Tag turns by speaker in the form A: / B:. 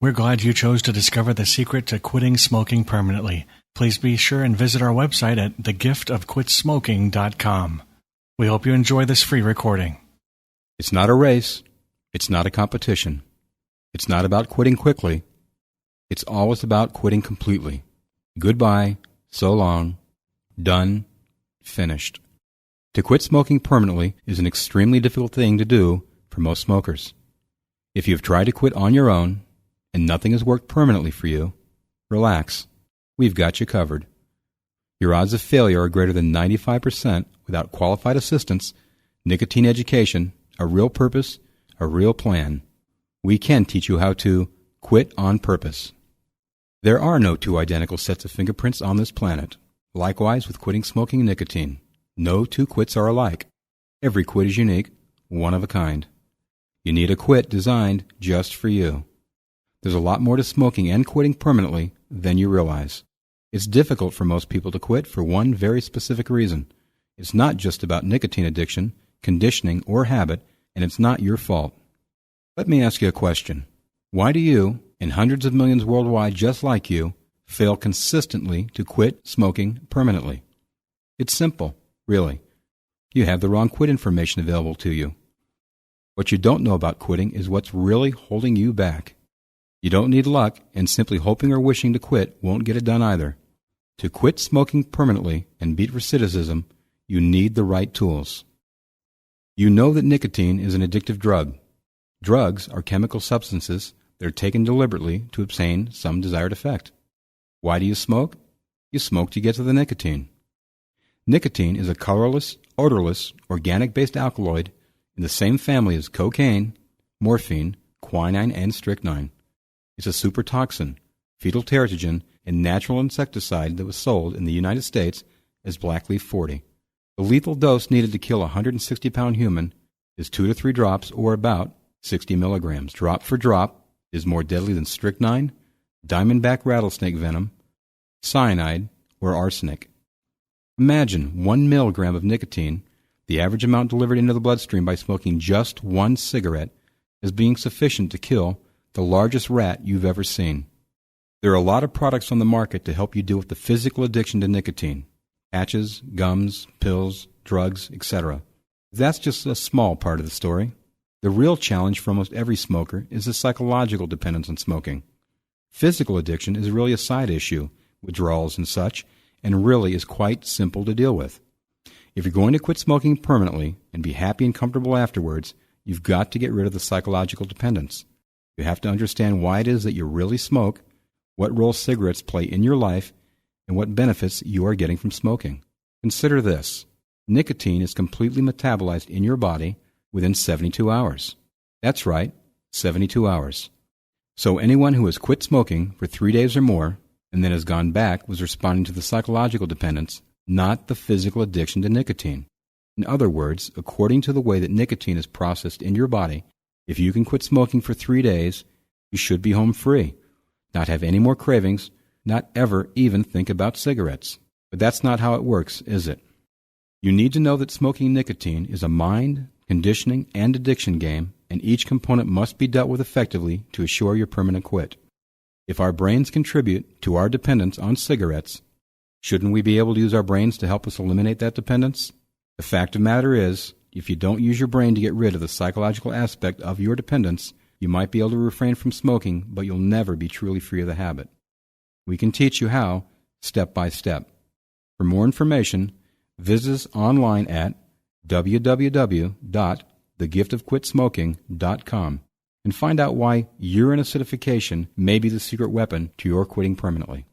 A: We're glad you chose to discover the secret to quitting smoking permanently. Please be sure and visit our website at thegiftofquitsmoking.com. We hope you enjoy this free recording.
B: It's not a race. It's not a competition. It's not about quitting quickly. It's always about quitting completely. Goodbye, so long, done, finished. To quit smoking permanently is an extremely difficult thing to do for most smokers. If you've tried to quit on your own and nothing has worked permanently for you, relax. We've got you covered. Your odds of failure are greater than 95% without qualified assistance, nicotine education, a real purpose, a real plan. We can teach you how to quit on purpose. There are no two identical sets of fingerprints on this planet. Likewise with quitting smoking and nicotine. No two quits are alike. Every quit is unique, one of a kind. You need a quit designed just for you. There's a lot more to smoking and quitting permanently than you realize. It's difficult for most people to quit for one very specific reason. It's not just about nicotine addiction, conditioning, or habit, and it's not your fault. Let me ask you a question. Why do you, and hundreds of millions worldwide just like you, fail consistently to quit smoking permanently? It's simple, really. You have the wrong quit information available to you. What you don't know about quitting is what's really holding you back. You don't need luck, and simply hoping or wishing to quit won't get it done either. To quit smoking permanently and beat recidivism, you need the right tools. You know that nicotine is an addictive drug. Drugs are chemical substances that are taken deliberately to obtain some desired effect. Why do you smoke? You smoke to get to the nicotine. Nicotine is a colorless, odorless, organic-based alkaloid in the same family as cocaine, morphine, quinine, and strychnine. It's a supertoxin, fetal teratogen, and natural insecticide that was sold in the United States as Blackleaf 40. The lethal dose needed to kill a 160-pound human is 2 to 3 drops, or about 60 milligrams. Drop for drop is more deadly than strychnine, diamondback rattlesnake venom, cyanide, or arsenic. Imagine 1 milligram of nicotine, the average amount delivered into the bloodstream by smoking just one cigarette, as being sufficient to kill the largest rat you've ever seen. There are a lot of products on the market to help you deal with the physical addiction to nicotine. Patches, gums, pills, drugs, etc. That's just a small part of the story. The real challenge for almost every smoker is the psychological dependence on smoking. Physical addiction is really a side issue, withdrawals and such, and really is quite simple to deal with. If you're going to quit smoking permanently and be happy and comfortable afterwards, you've got to get rid of the psychological dependence. You have to understand why it is that you really smoke, what role cigarettes play in your life, and what benefits you are getting from smoking. Consider this. Nicotine is completely metabolized in your body within 72 hours. That's right, 72 hours. So anyone who has quit smoking for 3 days or more and then has gone back was responding to the psychological dependence, not the physical addiction to nicotine. In other words, according to the way that nicotine is processed in your body, if you can quit smoking for 3 days, you should be home free, not have any more cravings, not ever even think about cigarettes. But that's not how it works, is it? You need to know that smoking nicotine is a mind, conditioning, and addiction game, and each component must be dealt with effectively to assure your permanent quit. If our brains contribute to our dependence on cigarettes, shouldn't we be able to use our brains to help us eliminate that dependence? The fact of the matter is, if you don't use your brain to get rid of the psychological aspect of your dependence, you might be able to refrain from smoking, but you'll never be truly free of the habit. We can teach you how, step by step. For more information, visit us online at www.thegiftofquitsmoking.com and find out why urine acidification may be the secret weapon to your quitting permanently.